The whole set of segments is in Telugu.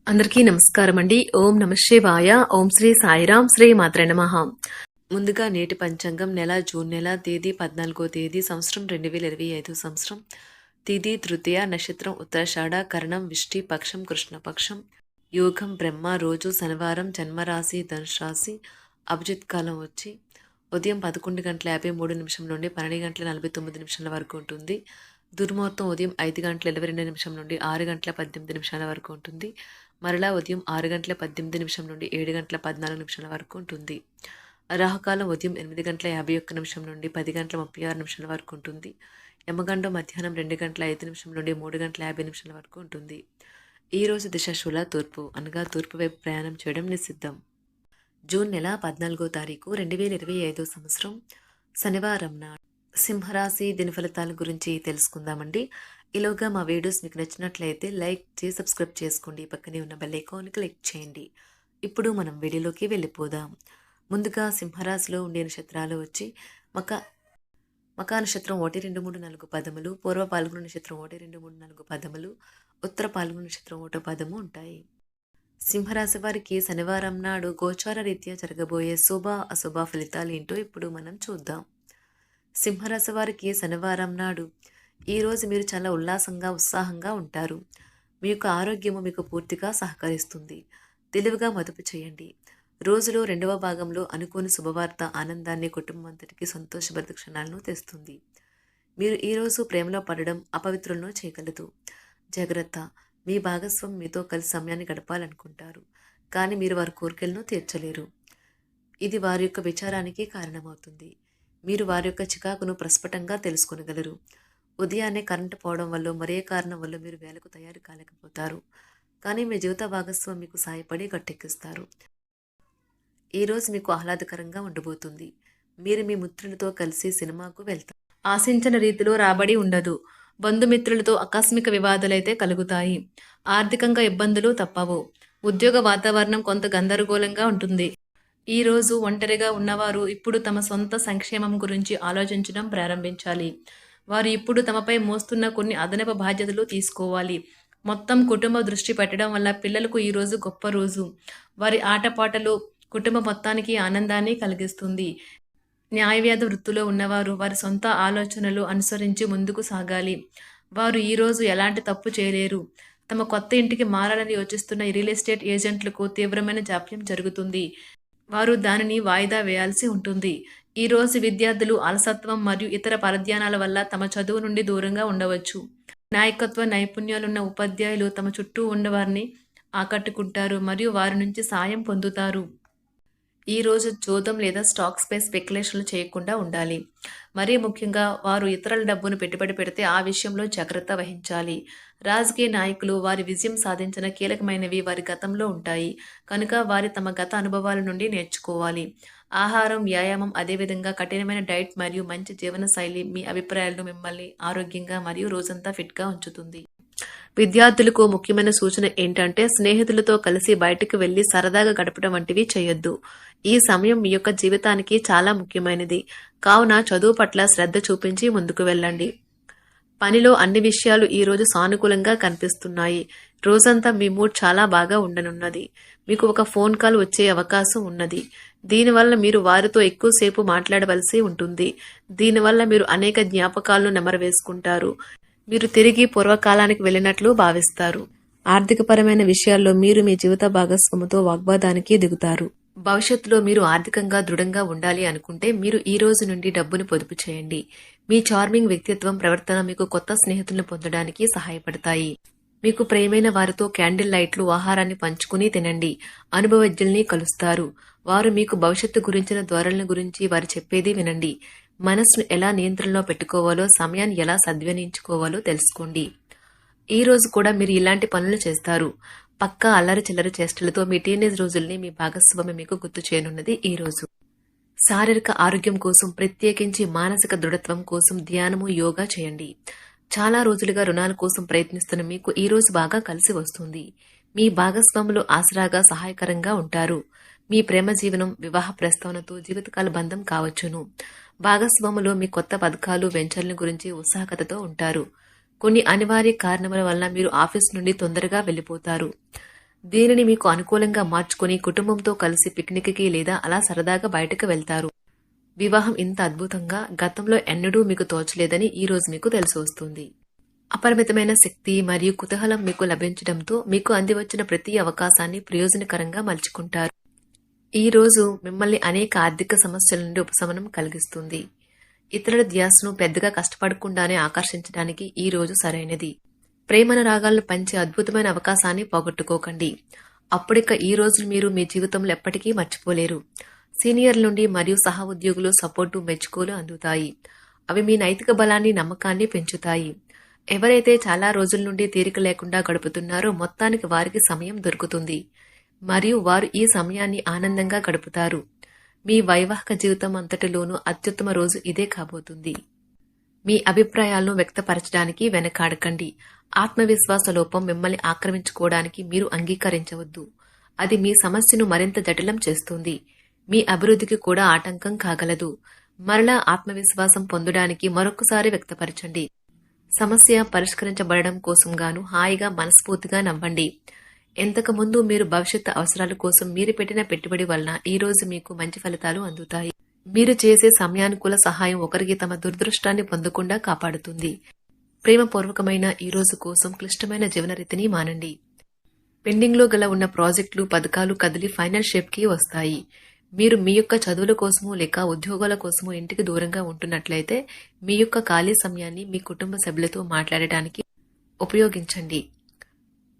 అందరికీ నమస్కారం అండి. ఓం నమ శివాయ. ఓం శ్రీ సాయిరాం. శ్రీ మాత్రే నమః. ముందుగా నేటి పంచాంగం నెల జూన్ నెల తేదీ 14వ తేదీ సంవత్సరం 2025 సంవత్సరం తిథి తృతీయ నక్షత్రం ఉత్తరాషాఢ కరణం విష్టి పక్షం కృష్ణపక్షం యోగం బ్రహ్మ రోజు శనివారం జన్మరాశి ధనుసు రాశి అభిజిత్ కాలం వచ్చి ఉదయం 11:53 నుండి 12:49 వరకు ఉంటుంది. దుర్ముహూర్తం ఉదయం 5:22 నుండి 6:18 వరకు ఉంటుంది. మరలా ఉదయం 6:18 నుండి 7:14 వరకు ఉంటుంది. రాహుకాలం ఉదయం 8:51 నుండి 10:36 వరకు ఉంటుంది. యమగండం మధ్యాహ్నం 2:05 నుండి 3:50 వరకు ఉంటుంది. ఈ రోజు దిశ శూల తూర్పు అనగా తూర్పు వైపు ప్రయాణం చేయడం నిషిద్ధం. జూన్ నెల 14వ తారీఖు 2025 సంవత్సరం శనివారం నాడు సింహరాశి దినఫలితాల గురించి తెలుసుకుందామండి. ఈలోగా మా వీడియోస్ మీకు నచ్చినట్లయితే లైక్ చేసి సబ్స్క్రైబ్ చేసుకోండి. పక్కనే ఉన్న బెల్ ఐకాన్ క్లిక్ చేయండి. ఇప్పుడు మనం వీడియోలోకి వెళ్ళిపోదాం. ముందుగా సింహరాశిలో ఉండే నక్షత్రాలు వచ్చి మకా నక్షత్రం 1, 2, 3, 4 పదములు, పూర్వ పాల్గొన నక్షత్రం 1, 2, 3, 4 పదములు, ఉత్తర పాల్గొన నక్షత్రం 1 పదము ఉంటాయి. సింహరాశి వారికి శనివారం నాడు గోచార రీత్యా జరగబోయే శుభ అశుభ ఫలితాలు ఏంటో ఇప్పుడు మనం చూద్దాం. సింహరాశి వారికి శనివారం నాడు ఈరోజు మీరు చాలా ఉల్లాసంగా ఉత్సాహంగా ఉంటారు. మీ యొక్క ఆరోగ్యము మీకు పూర్తిగా సహకరిస్తుంది. తెలివిగా మదుపు చేయండి. రోజులో 2వ భాగంలో అనుకోని శుభవార్త ఆనందాన్ని కుటుంబం అంతటికి సంతోషభరిత క్షణాలను తెస్తుంది. మీరు ఈరోజు ప్రేమలో పడడం అపవిత్రులను చేయగలదు. జాగ్రత్త, మీ భాగస్వామి మీతో కలిసి సమయాన్ని గడపాలనుకుంటారు, కానీ మీరు వారి కోరికలను తీర్చలేరు. ఇది వారి యొక్క విచారానికి కారణమవుతుంది. మీరు వారి యొక్క చికాకును ప్రస్ఫుటంగా తెలుసుకొనగలరు. ఉదయాన్నే కరెంటు పోవడం వల్ల మరే కారణం వల్ల మీరు వేలకు తయారు కాలేకపోతారు, కానీ మీ జీవిత భాగస్వామి మీకు సాయపడి గట్టెక్కిస్తారు. ఈరోజు మీకు ఆహ్లాదకరంగా ఉండబోతుంది. మీరు మీ మిత్రులతో కలిసి సినిమాకు వెళ్తారు. ఆశించిన రీతిలో రాబడి ఉండదు. బంధుమిత్రులతో ఆకస్మిక వివాదాలైతే కలుగుతాయి. ఆర్థికంగా ఇబ్బందులు తప్పవు. ఉద్యోగ వాతావరణం కొంత గందరగోళంగా ఉంటుంది. ఈ రోజు ఒంటరిగా ఉన్నవారు ఇప్పుడు తమ సొంత సంక్షేమం గురించి ఆలోచించడం ప్రారంభించాలి. వారు ఇప్పుడు తమపై మోస్తున్న కొన్ని అదనపు బాధ్యతలు తీసుకోవాలి. మొత్తం కుటుంబ దృష్టి పెట్టడం వల్ల పిల్లలకు ఈరోజు గొప్ప రోజు. వారి ఆటపాటలు కుటుంబ మొత్తానికి ఆనందాన్ని కలిగిస్తుంది. న్యాయవాద వృత్తిలో ఉన్నవారు వారి సొంత ఆలోచనలు అనుసరించి ముందుకు సాగాలి. వారు ఈరోజు ఎలాంటి తప్పు చేయలేరు. తమ కొత్త ఇంటికి మారాలని యోచిస్తున్న రియల్ ఎస్టేట్ ఏజెంట్లకు తీవ్రమైన జాప్యం జరుగుతుంది. వారు దానిని వాయిదా వేయాల్సి ఉంటుంది. ఈరోజు విద్యార్థులు అలసత్వం మరియు ఇతర పరధ్యానాల వల్ల తమ చదువు నుండి దూరంగా ఉండవచ్చు. నాయకత్వ నైపుణ్యాలున్న ఉపాధ్యాయులు తమ చుట్టూ ఉన్నవారిని ఆకట్టుకుంటారు మరియు వారి నుంచి సాయం పొందుతారు. ఈరోజు జోదం లేదా స్టాక్స్పై స్పెక్యులేషన్లు చేయకుండా ఉండాలి. మరీ ముఖ్యంగా వారు ఇతరుల డబ్బును పెట్టుబడి పెడితే ఆ విషయంలో జాగ్రత్త వహించాలి. రాజకీయ నాయకులు వారి విజయం సాధించిన కీలకమైనవి వారి గతంలో ఉంటాయి, కనుక వారి తమ గత అనుభవాల నుండి నేర్చుకోవాలి. ఆహారం, వ్యాయామం, అదేవిధంగా కఠినమైన డైట్ మరియు మంచి జీవన శైలి మీ అభిప్రాయాలను మిమ్మల్ని ఆరోగ్యంగా మరియు రోజంతా ఫిట్గా ఉంచుతుంది. విద్యార్థులకు ముఖ్యమైన సూచన ఏంటంటే స్నేహితులతో కలిసి బయటకు వెళ్లి సరదాగా గడపడం వంటివి చేయొద్దు. ఈ సమయం మీ యొక్క జీవితానికి చాలా ముఖ్యమైనది, కావున చదువు పట్ల శ్రద్ధ చూపించి ముందుకు వెళ్ళండి. పనిలో అన్ని విషయాలు ఈరోజు సానుకూలంగా కనిపిస్తున్నాయి. రోజంతా మీ మూడ్ చాలా బాగా ఉండనున్నది. మీకు ఒక ఫోన్ కాల్ వచ్చే అవకాశం ఉన్నది. దీనివల్ల మీరు వారితో ఎక్కువసేపు మాట్లాడవలసి ఉంటుంది. దీనివల్ల మీరు అనేక జ్ఞాపకాలను నెమరవేసుకుంటారు. మీరు తిరిగి పూర్వకాలానికి వెళ్ళినట్లు భావిస్తారు. ఆర్థికపరమైన విషయాల్లో మీరు మీ జీవిత భాగస్వామితో వాగ్వాదానికి దిగుతారు. భవిష్యత్తులో మీరు ఆర్థికంగా దృఢంగా ఉండాలి అనుకుంటే మీరు ఈ రోజు నుండి డబ్బును పొదుపు చేయండి. మీ చార్మింగ్ వ్యక్తిత్వం, ప్రవర్తన మీకు కొత్త స్నేహితులను పొందడానికి సహాయపడతాయి. మీకు ప్రియమైన వారితో క్యాండిల్ లైట్లు, ఆహారాన్ని పంచుకుని తినండి. అనుభవజ్ఞుల్ని కలుస్తారు. వారు మీకు భవిష్యత్తు గురించిన ధోరణుల గురించి వారు చెప్పేది వినండి. మనసును ఎలా నియంత్రణలో పెట్టుకోవాలో, సమయాన్ని ఎలా సద్వినియోగించుకోవాలో తెలుసుకోండి. ఈ రోజు కూడా మీరు ఇలాంటి పనులు చేస్తారు. పక్కా అల్లరి చిల్లరి చేష్టలతో మీ టీనేజ్ రోజుల్ని మీ భాగస్వామి మీకు గుర్తు చేయనున్నది ఈ రోజు. శారీరక ఆరోగ్యం కోసం, ప్రత్యేకించి మానసిక దృఢత్వం కోసం ధ్యానము, యోగా చేయండి. చాలా రోజులుగా రుణాల కోసం ప్రయత్నిస్తున్న మీకు ఈ రోజు బాగా కలిసి వస్తుంది. మీ భాగస్వాములు ఆసరాగా సహాయకరంగా ఉంటారు. మీ ప్రేమ జీవనం వివాహ ప్రస్తావనతో జీవితకాల బంధం కావచ్చును. భాగస్వాములు మీ కొత్త పథకాలు, వెంచర్ల గురించి ఉత్సాహకతతో ఉంటారు. కొన్ని అనివార్య కారణముల వల్ల మీరు ఆఫీస్ నుండి తొందరగా వెళ్లిపోతారు. దీనిని మీకు అనుకూలంగా మార్చుకుని కుటుంబంతో కలిసి పిక్నిక్కి లేదా అలా సరదాగా బయటకు వెళ్తారు. వివాహం ఇంత అద్భుతంగా గతంలో ఎన్నడూ మీకు తోచలేదని ఈ రోజు మీకు తెలిసి వస్తుంది. అపరిమితమైన శక్తి మరియు కుతూహలం మీకు లభించడంతో మీకు అందివచ్చిన ప్రతి అవకాశాన్ని ప్రయోజనకరంగా మలుచుకుంటారు. ఈ రోజు మిమ్మల్ని అనేక ఆర్థిక సమస్యల నుండి ఉపశమనం కలిగిస్తుంది. ఇతరుల ధ్యాసను పెద్దగా కష్టపడకుండానే ఆకర్షించడానికి ఈ రోజు సరైనది. ప్రేమానురాగాలను పంచే అద్భుతమైన అవకాశాన్ని పోగొట్టుకోకండి. అప్పుడిక ఈ రోజును మీరు మీ జీవితంలో ఎప్పటికీ మర్చిపోలేరు. సీనియర్ల నుండి మరియు సహ ఉద్యోగులు సపోర్టు మెచ్చుకోలు అందుతాయి. అవి మీ నైతిక బలాన్ని నమ్మకాన్ని పెంచుతాయి. ఎవరైతే చాలా రోజుల నుండి తీరిక లేకుండా గడుపుతున్నారో మొత్తానికి వారికి సమయం దొరుకుతుంది మరియు వారు ఈ సమయాన్ని ఆనందంగా గడుపుతారు. మీ వైవాహిక జీవితం అంతటిలోనూ అత్యుత్తమ రోజు ఇదే కాబోతుంది. మీ అభిప్రాయాలను వ్యక్తపరచడానికి వెనకాడకండి. ఆత్మవిశ్వాస లోపం మిమ్మల్ని ఆక్రమించుకోవడానికి మీరు అంగీకరించవద్దు. అది మీ సమస్యను మరింత జటిలం చేస్తుంది. మీ అభివృద్ధికి కూడా ఆటంకం కాగలదు. మరలా ఆత్మవిశ్వాసం పొందడానికి మరొకసారి వ్యక్తపరచండి. సమస్య పరిష్కరించబడడం కోసం గాను హాయిగా మనస్ఫూర్తిగా నవ్వండి. ఇంతకుముందు మీరు భవిష్యత్తు అవసరాల కోసం మీరు పెట్టిన పెట్టుబడి వలన ఈ రోజు మీకు మంచి ఫలితాలు అందుతాయి. మీరు చేసే సమయానుకూల సహాయం ఒకరికి తమ దురదృష్టాన్ని పొందకుండా కాపాడుతుంది. ప్రేమపూర్వకమైన ఈ రోజు కోసం క్లిష్టమైన జీవనరీతిని మానండి. పెండింగ్లో గల ఉన్న ప్రాజెక్టులు పథకాలు కదిలి ఫైనల్ షేప్కి వస్తాయి. మీరు మీ యొక్క చదువుల కోసమో లేక ఉద్యోగాల కోసమో ఇంటికి దూరంగా ఉంటున్నట్లయితే మీ యొక్క ఖాళీ సమయాన్ని మీ కుటుంబ సభ్యులతో మాట్లాడటానికి ఉపయోగించండి.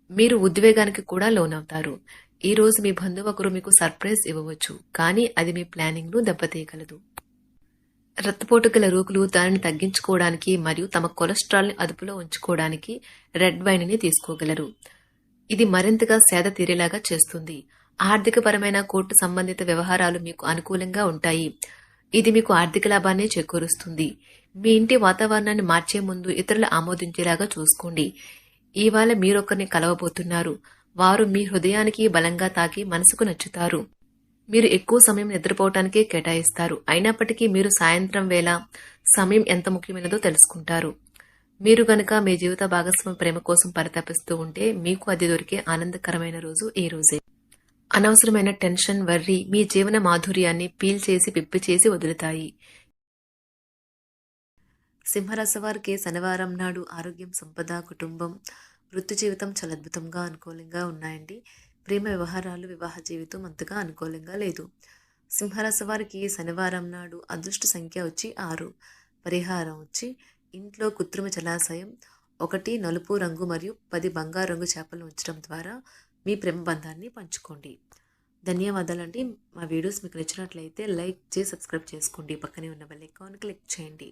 మీరు ఉద్వేగానికి కూడా లోనవుతారు. ఈ రోజు మీ బంధువు ఒకరు మీకు సర్ప్రైజ్ ఇవ్వవచ్చు, కానీ అది మీ ప్లానింగ్ ను దెబ్బతీయగలదు. రక్తపోటు గల రోగులు దానిని తగ్గించుకోవడానికి మరియు తమ కొలెస్ట్రాల్ ని అదుపులో ఉంచుకోవడానికి రెడ్ వైన్ ని తీసుకోగలరు. ఇది మరింతగా సేద తీరేలాగా చేస్తుంది. ఆర్థికపరమైన కోర్టు సంబంధిత వ్యవహారాలు మీకు అనుకూలంగా ఉంటాయి. ఇది మీకు ఆర్థిక లాభాన్ని చేకూరుస్తుంది. మీ ఇంటి వాతావరణాన్ని మార్చే ముందు ఇతరులు ఆమోదించేలాగా చూసుకోండి. ఇవాళ మీరొకరిని కలవబోతున్నారు. వారు మీ హృదయానికి బలంగా తాకి మనసుకు నచ్చుతారు. మీరు ఎక్కువ సమయం నిద్రపోవటానికే కేటాయిస్తారు. అయినప్పటికీ మీరు సాయంత్రం వేళ సమయం ఎంత ముఖ్యమైనదో తెలుసుకుంటారు. మీరు గనక మీ జీవిత భాగస్వామి ప్రేమ కోసం పరితపిస్తూ ఉంటే మీకు అది దొరికే ఆనందకరమైన రోజు ఈ రోజే. అనవసరమైన టెన్షన్, వర్రీ మీ జీవన మాధుర్యాన్ని పీల్ చేసి పిప్పి చేసి వదులుతాయి. సింహరాశి వారికి శనివారం నాడు ఆరోగ్యం, సంపద, కుటుంబం, వృత్తి జీవితం చాలా అద్భుతంగా అనుకూలంగా ఉన్నాయండి. ప్రేమ వ్యవహారాలు, వివాహ జీవితం అంతగా అనుకూలంగా లేదు. సింహరాశి వారికి శనివారం నాడు అదృష్ట సంఖ్య వచ్చి 6. పరిహారం వచ్చి ఇంట్లో కృత్రిమ జలాశయం 1 నలుపు రంగు మరియు 10 బంగారు రంగు చేపలను ఉంచడం ద్వారా మీ ప్రేమ బంధాన్ని పంచుకోండి. ధన్యవాదాలండి. మా వీడియోస్ మీకు నచ్చినట్లయితే లైక్ చేసి సబ్స్క్రైబ్ చేసుకోండి. పక్కనే ఉన్న బెల్ ఐకాన్ క్లిక్ చేయండి.